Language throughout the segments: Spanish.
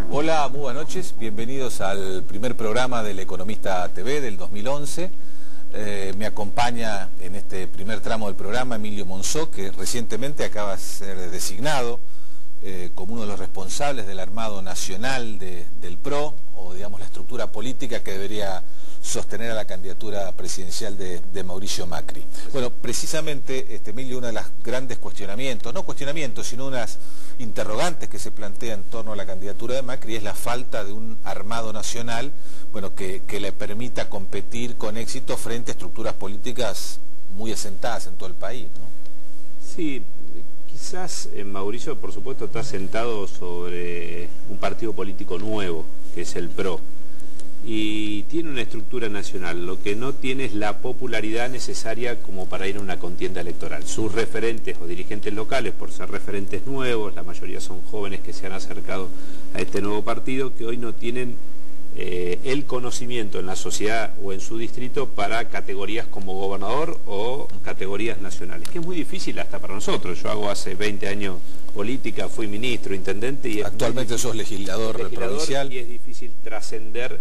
Hola, muy buenas noches, bienvenidos al primer programa del Economista TV del 2011. Me acompaña en este primer tramo del programa Emilio Monzó, que recientemente acaba de ser designado como uno de los responsables del armado nacional del PRO, o digamos la estructura política que debería sostener a la candidatura presidencial de Mauricio Macri. Bueno, precisamente, Emilio, uno de los grandes cuestionamientos, no cuestionamientos, sino unas interrogantes que se plantea en torno a la candidatura de Macri es la falta de un armado nacional, bueno, que le permita competir con éxito frente a estructuras políticas muy asentadas en todo el país, ¿no? Sí, quizás Mauricio, por supuesto, está sentado sobre un partido político nuevo, que es el PRO, y tiene una estructura nacional. Lo que no tiene es la popularidad necesaria como para ir a una contienda electoral. Sus referentes o dirigentes locales, por ser referentes nuevos, la mayoría son jóvenes que se han acercado a este nuevo partido, que hoy no tienen el conocimiento en la sociedad o en su distrito para categorías como gobernador o categorías nacionales, que es muy difícil hasta para nosotros. Yo hago hace 20 años política, fui ministro, intendente y actualmente sos legislador provincial, y es difícil trascender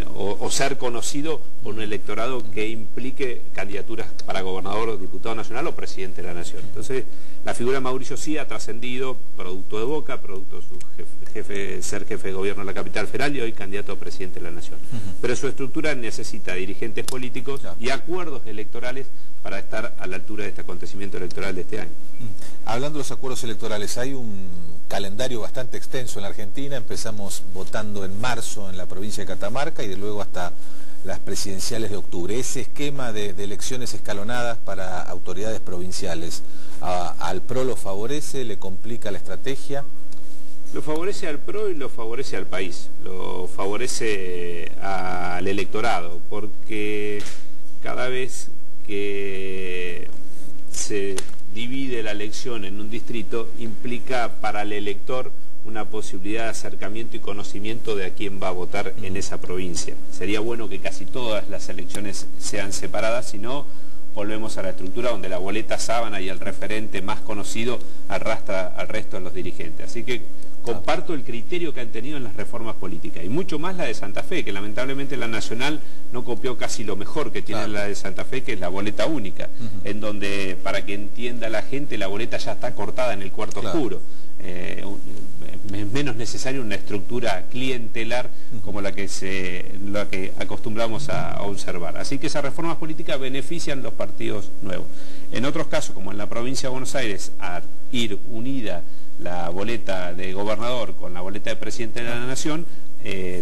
o ser conocido por un electorado que implique candidaturas para gobernador, diputado nacional o presidente de la nación. Entonces la figura de Mauricio sí ha trascendido, producto de Boca, producto de su ser jefe de gobierno de la capital federal y hoy candidato a presidente de la nación. Pero su estructura necesita dirigentes políticos y acuerdos electorales para estar a la altura de este acontecimiento electoral de este año. Hablando de los acuerdos electorales, hay un calendario bastante extenso en la Argentina. Empezamos votando en marzo en la provincia de Catamarca y de luego hasta las presidenciales de octubre. Ese esquema de elecciones escalonadas para autoridades provinciales, ¿al PRO lo favorece, le complica la estrategia? Lo favorece al PRO y lo favorece al país, lo favorece al electorado, porque cada vez que se divide la elección en un distrito implica para el elector una posibilidad de acercamiento y conocimiento de a quién va a votar en esa provincia. Sería bueno que casi todas las elecciones sean separadas, si no volvemos a la estructura donde la boleta sábana y el referente más conocido arrastra al resto de los dirigentes. Así que comparto el criterio que han tenido en las reformas políticas, y mucho más la de Santa Fe, que lamentablemente la Nacional no copió casi lo mejor que tiene la de Santa Fe, que es la boleta única, en donde, para que entienda la gente, la boleta ya está cortada en el cuarto oscuro. Es menos necesaria una estructura clientelar como la que acostumbramos a observar. Así que esas reformas políticas benefician los partidos nuevos. En otros casos, como en la provincia de Buenos Aires, a ir unida la boleta de gobernador con la boleta de presidente de la nación,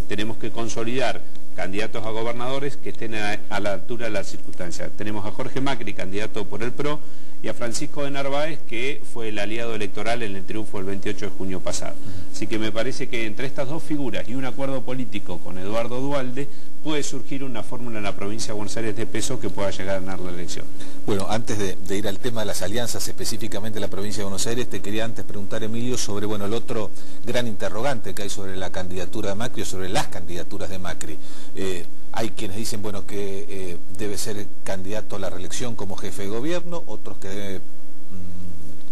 tenemos que consolidar candidatos a gobernadores que estén a la altura de las circunstancias. Tenemos a Jorge Macri, candidato por el PRO, y a Francisco de Narváez, que fue el aliado electoral en el triunfo del 28 de junio pasado. Así que me parece que entre estas dos figuras y un acuerdo político con Eduardo Duhalde puede surgir una fórmula en la provincia de Buenos Aires de peso que pueda llegar a ganar la elección. Bueno, antes de ir al tema de las alianzas específicamente en la provincia de Buenos Aires, te quería antes preguntar, Emilio, sobre el otro gran interrogante que hay sobre la candidatura de Macri o sobre las candidaturas de Macri. Hay quienes dicen que debe ser candidato a la reelección como jefe de gobierno, otros que debe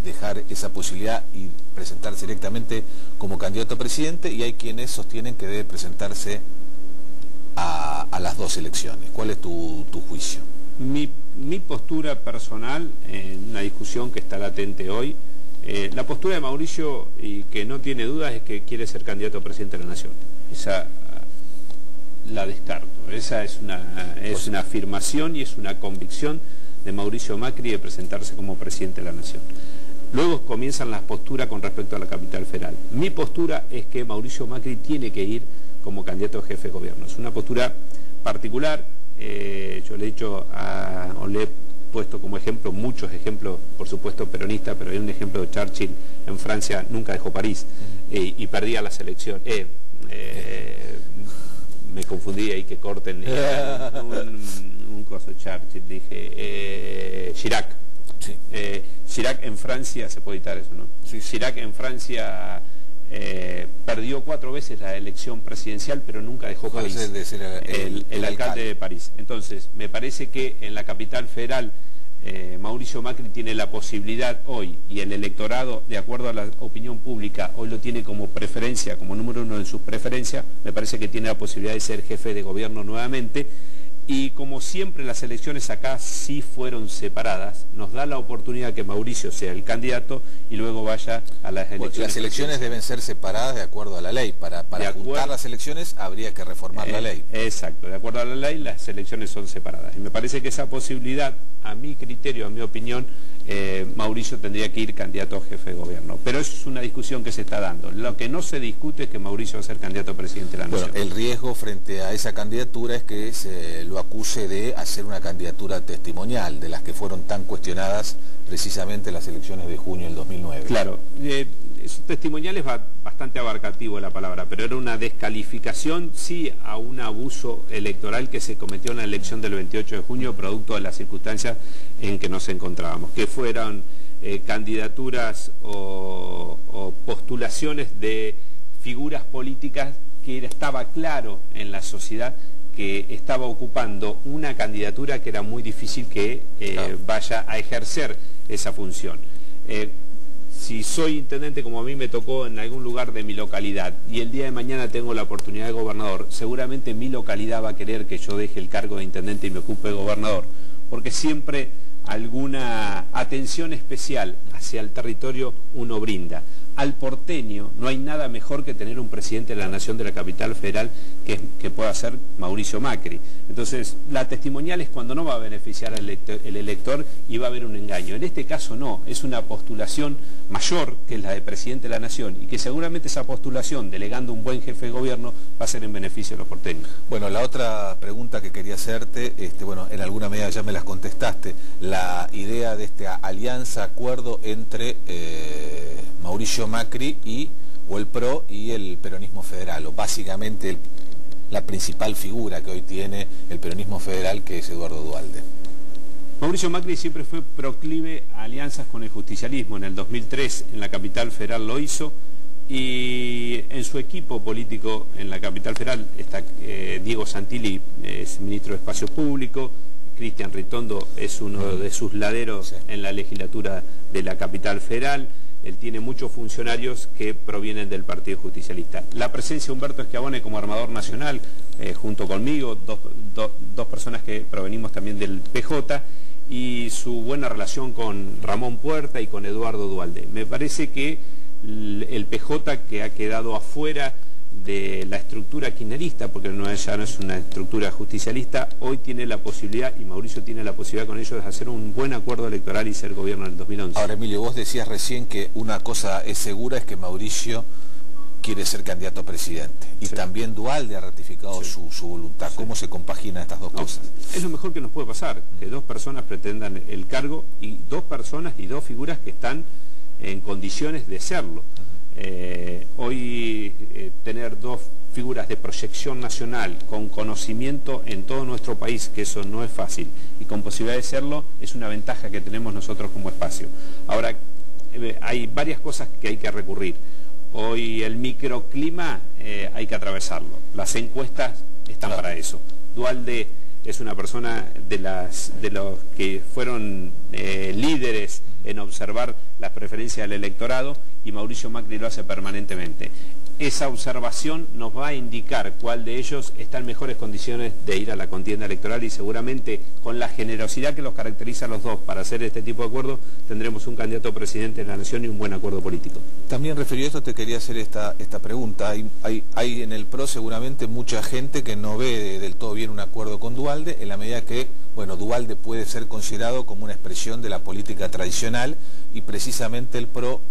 dejar esa posibilidad y presentarse directamente como candidato a presidente, y hay quienes sostienen que debe presentarse a las dos elecciones. ¿Cuál es tu juicio? Mi postura personal, en una discusión que está latente hoy, la postura de Mauricio, y que no tiene dudas, es que quiere ser candidato a presidente de la Nación. Esa la descarto. Esa es una afirmación y es una convicción de Mauricio Macri de presentarse como presidente de la Nación. Luego comienzan las posturas con respecto a la capital federal. Mi postura es que Mauricio Macri tiene que ir como candidato a jefe de gobierno. Es una postura particular. Yo le he dicho o le he puesto como ejemplo, muchos ejemplos, por supuesto peronistas, pero hay un ejemplo de Churchill en Francia, nunca dejó París y perdía la selección. Me confundí ahí, que corten un coso Churchill, dije Chirac. Sí. Chirac en Francia, se puede editar eso, ¿no? Sí. Chirac en Francia perdió 4 veces la elección presidencial, pero nunca dejó París, el alcalde de París. Entonces, me parece que en la capital federal Mauricio Macri tiene la posibilidad hoy, y el electorado, de acuerdo a la opinión pública, hoy lo tiene como preferencia, como número 1 en sus preferencias. Me parece que tiene la posibilidad de ser jefe de gobierno nuevamente. Y como siempre las elecciones acá sí fueron separadas, nos da la oportunidad que Mauricio sea el candidato y luego vaya a las elecciones. Las elecciones deben ser separadas de acuerdo a la ley. Para juntar las elecciones habría que reformar la ley. Exacto, de acuerdo a la ley las elecciones son separadas. Y me parece que esa posibilidad, a mi criterio, a mi opinión, Mauricio tendría que ir candidato a jefe de gobierno. Pero eso es una discusión que se está dando. Lo que no se discute es que Mauricio va a ser candidato a presidente de la Nación. El riesgo frente a esa candidatura es que se lo acuse de hacer una candidatura testimonial, de las que fueron tan cuestionadas precisamente en las elecciones de junio del 2009. Claro, testimonial es bastante abarcativo la palabra, pero era una descalificación, sí, a un abuso electoral que se cometió en la elección del 28 de junio, producto de las circunstancias en que nos encontrábamos, que fueran candidaturas o postulaciones de figuras políticas que estaba claro en la sociedad que estaba ocupando una candidatura que era muy difícil que vaya a ejercer esa función. Si soy intendente, como a mí me tocó en algún lugar de mi localidad, y el día de mañana tengo la oportunidad de gobernador, seguramente mi localidad va a querer que yo deje el cargo de intendente y me ocupe de gobernador, porque siempre alguna atención especial hacia el territorio uno brinda. Al porteño no hay nada mejor que tener un presidente de la Nación de la capital federal que pueda ser Mauricio Macri. Entonces, la testimonial es cuando no va a beneficiar al el elector y va a haber un engaño. En este caso no, es una postulación mayor que es la de presidente de la Nación y que seguramente esa postulación, delegando un buen jefe de gobierno, va a ser en beneficio de los porteños. Bueno, la otra pregunta que quería hacerte, bueno, en alguna medida ya me las contestaste, la idea de esta alianza, acuerdo entre Mauricio Macri o el PRO y el peronismo federal, o básicamente la principal figura que hoy tiene el peronismo federal, que es Eduardo Duhalde. Mauricio Macri siempre fue proclive a alianzas con el justicialismo. En el 2003 en la capital federal lo hizo, y en su equipo político en la capital federal está Diego Santilli, es ministro de Espacio Público, Cristian Ritondo es uno de sus laderos en la legislatura de la capital federal. Él tiene muchos funcionarios que provienen del Partido Justicialista. La presencia de Humberto Schiavone como armador nacional, junto conmigo, dos personas que provenimos también del PJ, y su buena relación con Ramón Puerta y con Eduardo Duhalde. Me parece que el PJ, que ha quedado afuera de la estructura kirchnerista, porque ya no es una estructura justicialista, hoy tiene la posibilidad, y Mauricio tiene la posibilidad con ellos, de hacer un buen acuerdo electoral y ser gobierno en el 2011. Ahora, Emilio, vos decías recién que una cosa es segura, es que Mauricio quiere ser candidato a presidente, y también Duhalde ha ratificado su voluntad. ¿Cómo se compaginan estas dos cosas? Es lo mejor que nos puede pasar, que dos personas pretendan el cargo, y dos personas y dos figuras que están en condiciones de serlo. Hoy tener dos figuras de proyección nacional con conocimiento en todo nuestro país, que eso no es fácil, y con posibilidad de serlo, es una ventaja que tenemos nosotros como espacio. Ahora, hay varias cosas que hay que recurrir. Hoy el microclima hay que atravesarlo. Las encuestas están para eso. Duhalde es una persona de los que fueron líderes en observar las preferencias del electorado, y Mauricio Macri lo hace permanentemente. esa observación nos va a indicar cuál de ellos está en mejores condiciones de ir a la contienda electoral, y seguramente con la generosidad que los caracteriza a los dos para hacer este tipo de acuerdos tendremos un candidato a presidente de la nación y un buen acuerdo político. También referido a esto te quería hacer esta pregunta. Hay en el PRO seguramente mucha gente que no ve del todo bien un acuerdo con Duhalde, en la medida que, bueno, Duhalde puede ser considerado como una expresión de la política tradicional, y precisamente el PRO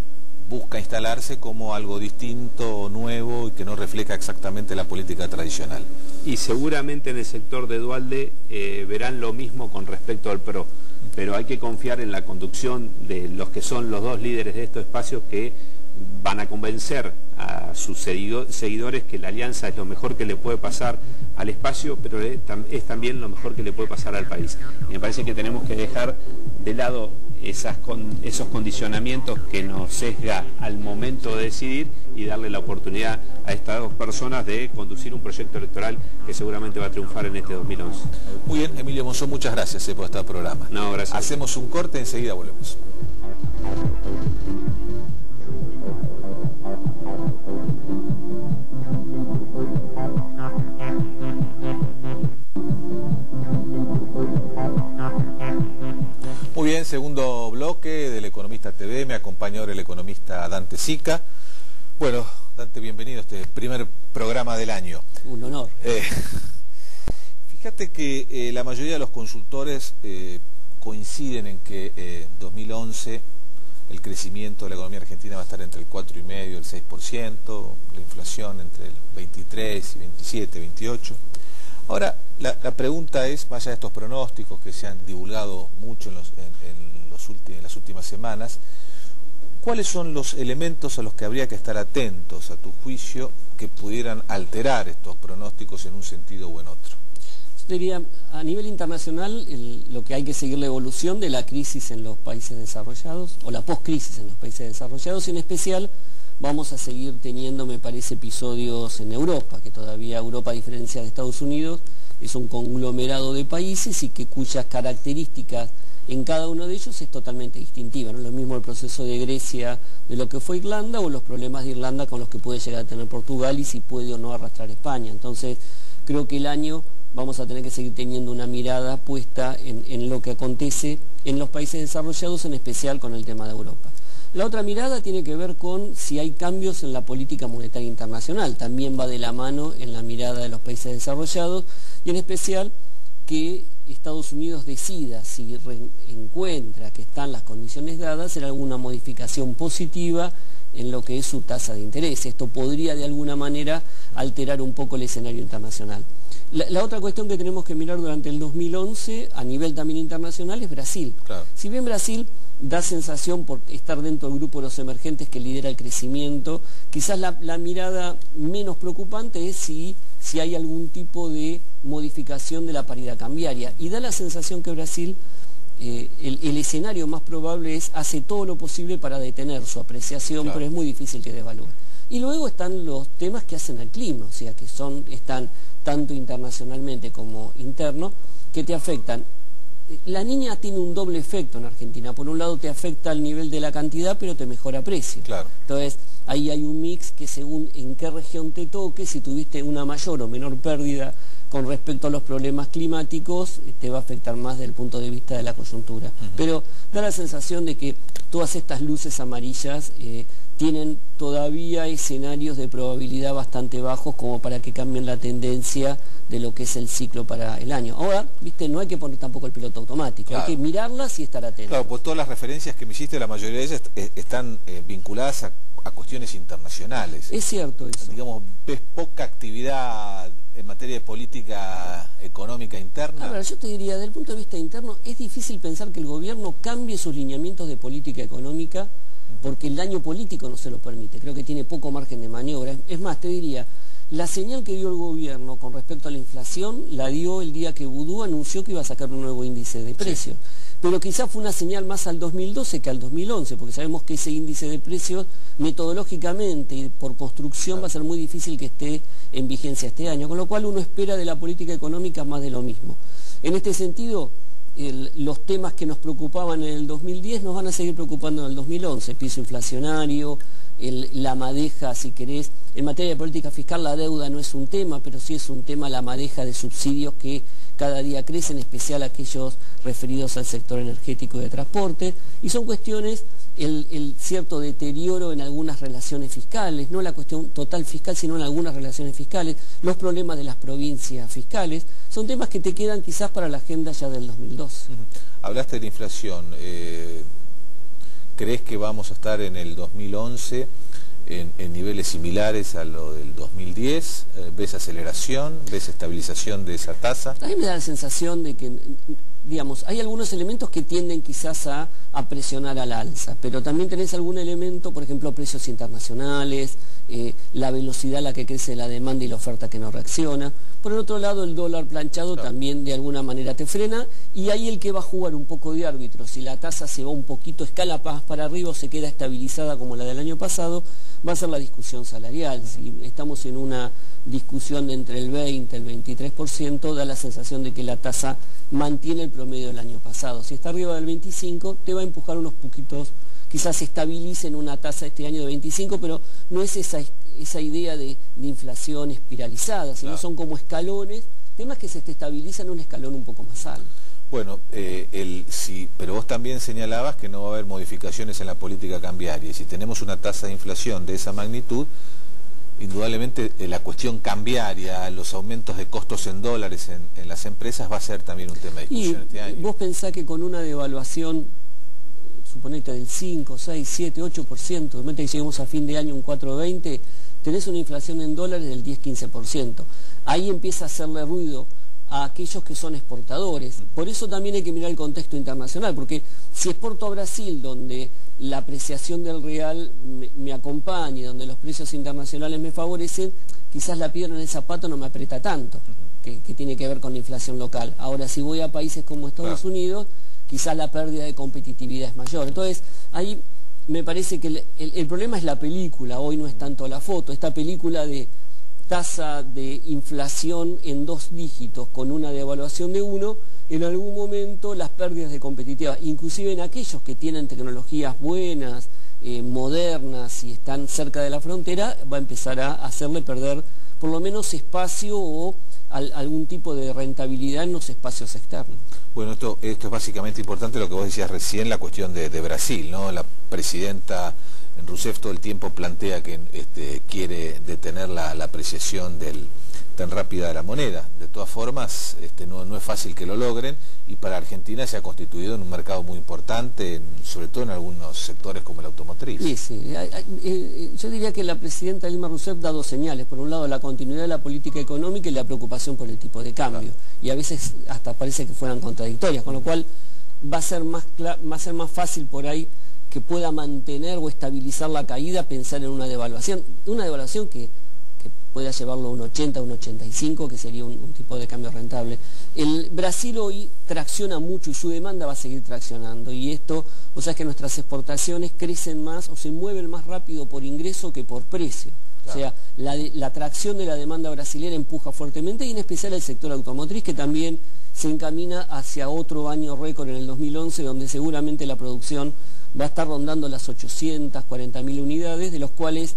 busca instalarse como algo distinto, nuevo, y que no refleja exactamente la política tradicional. Y seguramente en el sector de Duhalde verán lo mismo con respecto al PRO, pero hay que confiar en la conducción de los que son los dos líderes de estos espacios, que van a convencer a sus seguidores que la alianza es lo mejor que le puede pasar al espacio, pero es también lo mejor que le puede pasar al país. Y me parece que tenemos que dejar de lado esos condicionamientos que nos sesga al momento de decidir, y darle la oportunidad a estas dos personas de conducir un proyecto electoral que seguramente va a triunfar en este 2011. Muy bien, Emilio Monzó, muchas gracias por este programa. No, gracias. Hacemos un corte, enseguida volvemos. Muy bien, segundo bloque del Economista TV, me acompaña ahora el economista Dante Sica. Bueno, Dante, bienvenido a este primer programa del año. Un honor. Fíjate que la mayoría de los consultores coinciden en que 2011 el crecimiento de la economía argentina va a estar entre el 4,5% y el 6%, la inflación entre el 23 y 27, 28. Ahora, la pregunta es, más allá de estos pronósticos que se han divulgado mucho en las últimas semanas, ¿cuáles son los elementos a los que habría que estar atentos, a tu juicio, que pudieran alterar estos pronósticos en un sentido u en otro? Yo diría, a nivel internacional, lo que hay que seguir la evolución de la crisis en los países desarrollados, o la post-crisis en los países desarrollados, y en especial vamos a seguir teniendo, me parece, episodios en Europa, que todavía Europa, a diferencia de Estados Unidos, es un conglomerado de países y que cuyas características en cada uno de ellos es totalmente distintiva. No es lo mismo el proceso de Grecia de lo que fue Irlanda, o los problemas de Irlanda con los que puede llegar a tener Portugal, y si puede o no arrastrar España. Entonces, creo que el año vamos a tener que seguir teniendo una mirada puesta en lo que acontece en los países desarrollados, en especial con el tema de Europa. La otra mirada tiene que ver con si hay cambios en la política monetaria internacional. También va de la mano en la mirada de los países desarrollados, y en especial que Estados Unidos decida, si encuentra que están las condiciones dadas, hacer alguna modificación positiva en lo que es su tasa de interés. Esto podría de alguna manera alterar un poco el escenario internacional. La otra cuestión que tenemos que mirar durante el 2011, a nivel también internacional, es Brasil. Claro. Si bien Brasil da sensación, por estar dentro del grupo de los emergentes que lidera el crecimiento, quizás la mirada menos preocupante es si hay algún tipo de modificación de la paridad cambiaria. Y da la sensación que Brasil, el escenario más probable es, hace todo lo posible para detener su apreciación, claro, pero es muy difícil que devalúe. Y luego están los temas que hacen al clima, o sea, que están tanto internacionalmente como interno, que te afectan. La Niña tiene un doble efecto en Argentina. Por un lado te afecta al nivel de la cantidad, pero te mejora precio. Claro. Entonces, ahí hay un mix que según en qué región te toque, si tuviste una mayor o menor pérdida con respecto a los problemas climáticos, te va a afectar más desde el punto de vista de la coyuntura. Pero da la sensación de que todas estas luces amarillas tienen todavía escenarios de probabilidad bastante bajos como para que cambien la tendencia de lo que es el ciclo para el año. Ahora, viste, no hay que poner tampoco el piloto automático, claro, hay que mirarlas y estar atentos. Claro, pues todas las referencias que me hiciste, la mayoría de ellas están vinculadas a cuestiones internacionales. Es cierto eso. Digamos, ¿ves poca actividad en materia de política económica interna? A ver, yo te diría, desde el punto de vista interno, es difícil pensar que el gobierno cambie sus lineamientos de política económica, porque el daño político no se lo permite. Creo que tiene poco margen de maniobra. Es más, te diría, la señal que dio el gobierno con respecto a la inflación la dio el día que Vudú anunció que iba a sacar un nuevo índice de precios. Sí. Pero quizás fue una señal más al 2012 que al 2011, porque sabemos que ese índice de precios metodológicamente y por construcción va a ser muy difícil que esté en vigencia este año, con lo cual uno espera de la política económica más de lo mismo. En este sentido, los temas que nos preocupaban en el 2010 nos van a seguir preocupando en el 2011, piso inflacionario, la madeja, si querés. En materia de política fiscal la deuda no es un tema, pero sí es un tema la madeja de subsidios que cada día crecen, en especial aquellos referidos al sector energético y de transporte, y son cuestiones, el cierto deterioro en algunas relaciones fiscales, no la cuestión total fiscal, sino en algunas relaciones fiscales, los problemas de las provincias fiscales, son temas que te quedan quizás para la agenda ya del 2012. Hablaste de la inflación, ¿crees que vamos a estar en el 2011 en niveles similares a lo del 2010? ¿Ves aceleración? ¿Ves estabilización de esa tasa? A mí me da la sensación de que, digamos, hay algunos elementos que tienden quizás a presionar al alza, pero también tenés algún elemento, por ejemplo, precios internacionales, la velocidad a la que crece la demanda y la oferta que no reacciona. Por el otro lado, el dólar planchado también de alguna manera te frena, y ahí el que va a jugar un poco de árbitro, si la tasa se va un poquito, escala más para arriba o se queda estabilizada como la del año pasado, va a ser la discusión salarial. Si estamos en una discusión de entre el 20 y el 23%, da la sensación de que la tasa mantiene el promedio del año pasado. Si está arriba del 25, te va a empujar unos poquitos, quizás se estabilice en una tasa este año de 25, pero no es esa idea de inflación espiralizada, sino son como escalones, temas que se estabilizan en un escalón un poco más alto. Bueno, sí, pero vos también señalabas que no va a haber modificaciones en la política cambiaria, y si tenemos una tasa de inflación de esa magnitud, indudablemente la cuestión cambiaria, los aumentos de costos en dólares en las empresas va a ser también un tema de discusión este año. Vos pensás que con una devaluación, suponete del 5, 6, 7, 8%, suponete que lleguemos a fin de año un 4,20, tenés una inflación en dólares del 10-15%. Ahí empieza a hacerle ruido a aquellos que son exportadores. Por eso también hay que mirar el contexto internacional, porque si exporto a Brasil, donde la apreciación del real me acompaña, donde los precios internacionales me favorecen, quizás la piedra en el zapato no me aprieta tanto, que tiene que ver con la inflación local. Ahora, si voy a países como Estados Unidos, quizás la pérdida de competitividad es mayor. Entonces, ahí me parece que el problema es la película, hoy no es tanto la foto. Esta película de tasa de inflación en 2 dígitos con una devaluación de 1, en algún momento las pérdidas de competitividad, inclusive en aquellos que tienen tecnologías buenas, modernas y están cerca de la frontera, va a empezar a hacerle perder por lo menos espacio o algún tipo de rentabilidad en los espacios externos. Bueno, esto es básicamente importante lo que vos decías recién, la cuestión de Brasil, ¿no? La presidenta Rousseff todo el tiempo plantea que quiere detener la apreciación tan rápida de la moneda. De todas formas, no es fácil que lo logren, y para Argentina se ha constituido en un mercado muy importante, sobre todo en algunos sectores como el automotriz. Sí. Yo diría que la presidenta Dilma Rousseff da 2 señales. Por un lado, la continuidad de la política económica y la preocupación por el tipo de cambio. Y a veces hasta parece que fueran contradictorias, con lo cual va a ser más fácil por ahí que pueda mantener o estabilizar la caída, pensar en una devaluación que pueda llevarlo a un 80, un 85, que sería un tipo de cambio rentable. El Brasil hoy tracciona mucho y su demanda va a seguir traccionando, y esto, o sea, que nuestras exportaciones crecen más o se mueven más rápido por ingreso que por precio. O sea, la tracción de la demanda brasileña empuja fuertemente, y en especial el sector automotriz, que también se encamina hacia otro año récord en el 2011, donde seguramente la producción va a estar rondando las 840.000 unidades, de los cuales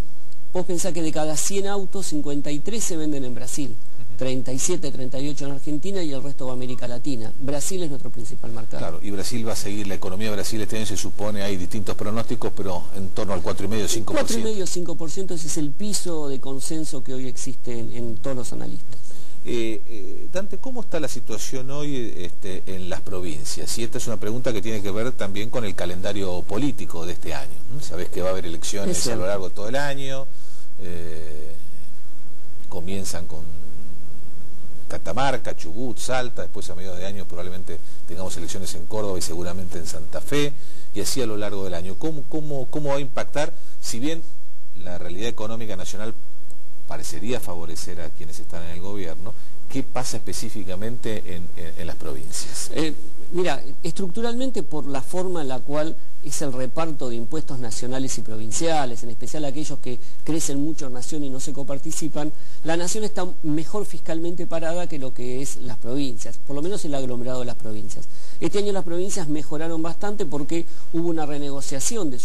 vos pensás que de cada 100 autos, 53 se venden en Brasil, 37, 38 en Argentina, y el resto va a América Latina. Brasil es nuestro principal mercado. Claro, y Brasil va a seguir, la economía de Brasil este año se supone, hay distintos pronósticos, pero en torno al 4,5, 5%. 4,5, 5%, ese es el piso de consenso que hoy existe en todos los analistas. Dante, ¿cómo está la situación hoy en las provincias? Y esta es una pregunta que tiene que ver también con el calendario político de este año, ¿no? Sabés que va a haber elecciones a lo largo de todo el año, comienzan con Catamarca, Chubut, Salta, después a mediados de año probablemente tengamos elecciones en Córdoba y seguramente en Santa Fe, y así a lo largo del año. ¿Cómo va a impactar, si bien la realidad económica nacional parecería favorecer a quienes están en el gobierno, qué pasa específicamente en las provincias? Mira, estructuralmente por la forma en la cual es el reparto de impuestos nacionales y provinciales, en especial aquellos que crecen mucho en nación y no se coparticipan, la nación está mejor fiscalmente parada que lo que es las provincias, por lo menos el aglomerado de las provincias. Este año las provincias mejoraron bastante porque hubo una renegociación,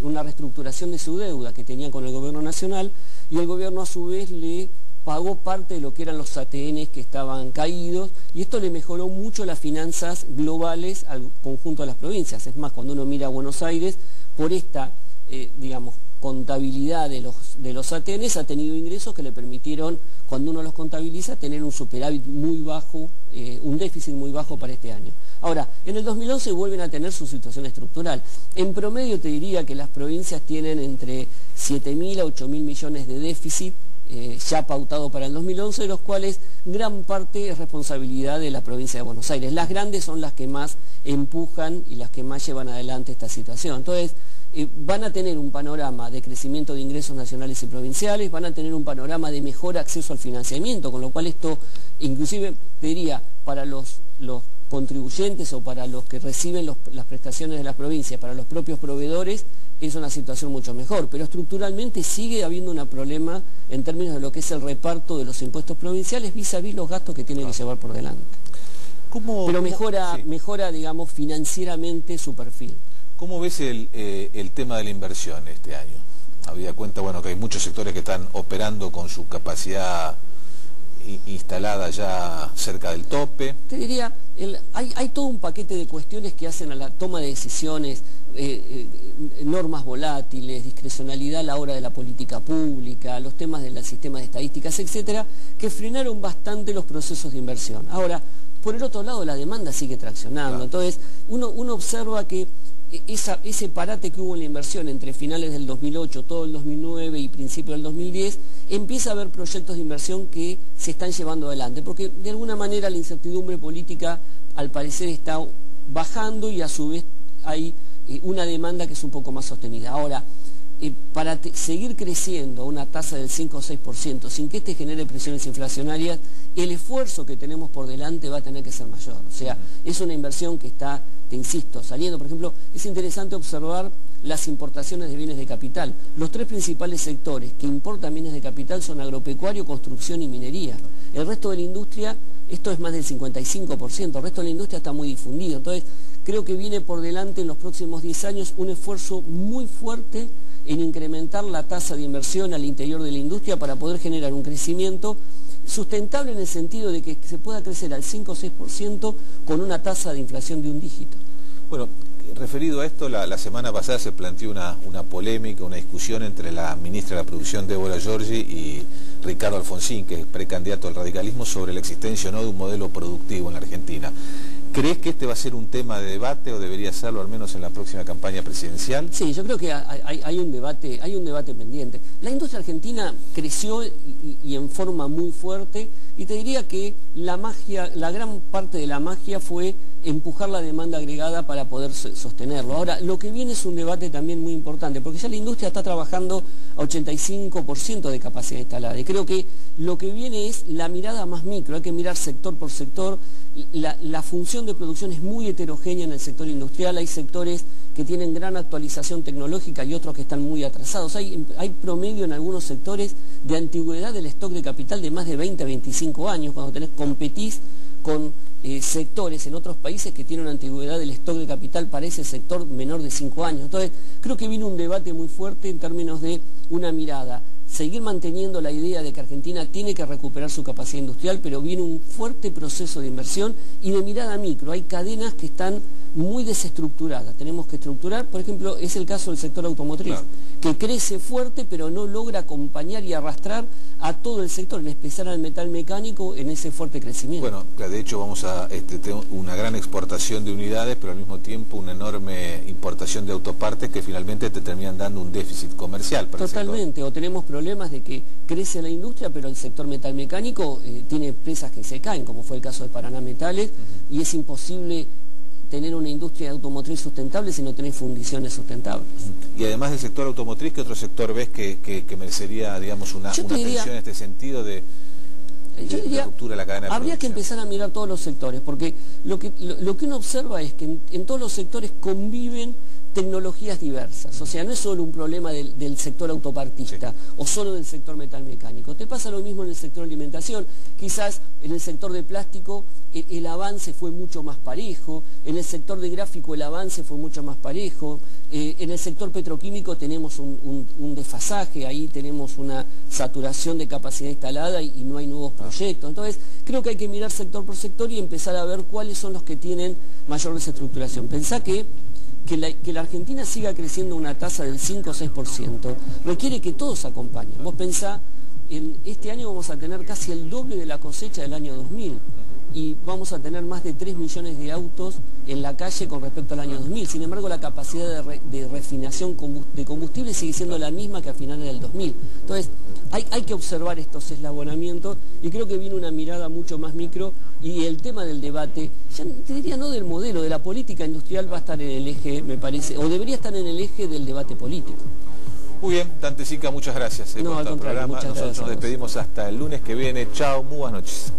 una reestructuración de su deuda que tenían con el gobierno nacional, y el gobierno a su vez le pagó parte de lo que eran los ATNs que estaban caídos, y esto le mejoró mucho las finanzas globales al conjunto de las provincias. Es más, cuando uno mira a Buenos Aires, por esta, digamos, contabilidad de los ATNs ha tenido ingresos que le permitieron, cuando uno los contabiliza, tener un superávit muy bajo, un déficit muy bajo para este año. Ahora, en el 2011 vuelven a tener su situación estructural. En promedio te diría que las provincias tienen entre 7.000 a 8.000 millones de déficit, ya pautado para el 2011, de los cuales gran parte es responsabilidad de la provincia de Buenos Aires. Las grandes son las que más empujan y las que más llevan adelante esta situación. Entonces, van a tener un panorama de crecimiento de ingresos nacionales y provinciales, van a tener un panorama de mejor acceso al financiamiento, con lo cual esto, inclusive, te diría, para los contribuyentes o para los que reciben las prestaciones de las provincias, para los propios proveedores, es una situación mucho mejor, pero estructuralmente sigue habiendo un problema en términos de lo que es el reparto de los impuestos provinciales vis a vis los gastos que tienen que llevar por delante. Pero mejora, digamos, financieramente su perfil. ¿Cómo ves el tema de la inversión este año? Habida cuenta, bueno, que hay muchos sectores que están operando con su capacidad instalada ya cerca del tope. Te diría, hay todo un paquete de cuestiones que hacen a la toma de decisiones, normas volátiles, discrecionalidad a la hora de la política pública, los temas del sistema de estadísticas, etcétera, que frenaron bastante los procesos de inversión. Ahora, por el otro lado, la demanda sigue traccionando. Entonces, uno observa que ese parate que hubo en la inversión entre finales del 2008, todo el 2009 y principio del 2010, empieza a haber proyectos de inversión que se están llevando adelante, porque de alguna manera la incertidumbre política al parecer está bajando y a su vez hay una demanda que es un poco más sostenida. Ahora, para seguir creciendo a una tasa del 5 o 6% sin que este genere presiones inflacionarias, el esfuerzo que tenemos por delante va a tener que ser mayor. O sea, es una inversión que está, te insisto, saliendo. Por ejemplo, es interesante observar las importaciones de bienes de capital. Los tres principales sectores que importan bienes de capital son agropecuario, construcción y minería. El resto de la industria, esto es más del 55%, el resto de la industria está muy difundido. Entonces, creo que viene por delante en los próximos 10 años un esfuerzo muy fuerte en incrementar la tasa de inversión al interior de la industria para poder generar un crecimiento sustentable en el sentido de que se pueda crecer al 5 o 6% con una tasa de inflación de un dígito. Bueno, referido a esto, la semana pasada se planteó una polémica, una discusión entre la ministra de la Producción, Débora Giorgi, y Ricardo Alfonsín, que es precandidato al radicalismo, sobre la existencia o no de un modelo productivo en la Argentina. ¿Crees que este va a ser un tema de debate o debería serlo al menos en la próxima campaña presidencial? Sí, yo creo que hay un debate pendiente. La industria argentina creció y en forma muy fuerte, y te diría que la gran parte de la magia fue empujar la demanda agregada para poder sostenerlo. Ahora, lo que viene es un debate también muy importante, porque ya la industria está trabajando a 85% de capacidad instalada, y creo que lo que viene es la mirada más micro, hay que mirar sector por sector. La función de producción es muy heterogénea en el sector industrial, hay sectores que tienen gran actualización tecnológica y otros que están muy atrasados. Hay promedio en algunos sectores de antigüedad del stock de capital de más de 20 a 25 años, cuando competís con sectores en otros países que tienen una antigüedad del stock de capital para ese sector menor de 5 años. Entonces, creo que viene un debate muy fuerte en términos de una mirada. Seguir manteniendo la idea de que Argentina tiene que recuperar su capacidad industrial, pero viene un fuerte proceso de inversión y de mirada micro. Hay cadenas que están muy desestructuradas. Tenemos que estructurar, por ejemplo, es el caso del sector automotriz, que crece fuerte, pero no logra acompañar y arrastrar a todo el sector, en especial al metal mecánico, en ese fuerte crecimiento. Bueno, de hecho vamos a tener una gran exportación de unidades, pero al mismo tiempo una enorme importación de autopartes que finalmente te terminan dando un déficit comercial para Totalmente, o tenemos problemas de que crece la industria, pero el sector metal mecánico tiene empresas que se caen, como fue el caso de Paraná Metales, y es imposible tener una industria automotriz sustentable si no tenés fundiciones sustentables. Y además del sector automotriz, ¿qué otro sector ves que merecería, digamos, una atención en este sentido de Yo diría, ruptura de la cadena de habría que empezar a mirar todos los sectores, porque lo que uno observa es que en todos los sectores conviven tecnologías diversas, o sea, no es solo un problema del sector autopartista o solo del sector metalmecánico. Te pasa lo mismo en el sector alimentación, quizás en el sector de plástico el avance fue mucho más parejo, en el sector de gráfico el avance fue mucho más parejo, en el sector petroquímico tenemos un desfasaje, ahí tenemos una saturación de capacidad instalada y no hay nuevos proyectos. Entonces, creo que hay que mirar sector por sector y empezar a ver cuáles son los que tienen mayor desestructuración. Pensá que la Argentina siga creciendo a una tasa del 5 o 6%, requiere que todos acompañen. Vos pensá, este año vamos a tener casi el doble de la cosecha del año 2000 y vamos a tener más de 3 millones de autos en la calle con respecto al año 2000. Sin embargo, la capacidad de refinación de combustible sigue siendo la misma que a finales del 2000. Entonces, hay que observar estos eslabonamientos y creo que viene una mirada mucho más micro y el tema del debate, ya te diría no del modelo, de la política industrial va a estar en el eje, me parece, o debería estar en el eje del debate político. Muy bien, Dante Sica, muchas gracias por el programa. Nosotros nos despedimos hasta el lunes que viene. Chao, muy buenas noches.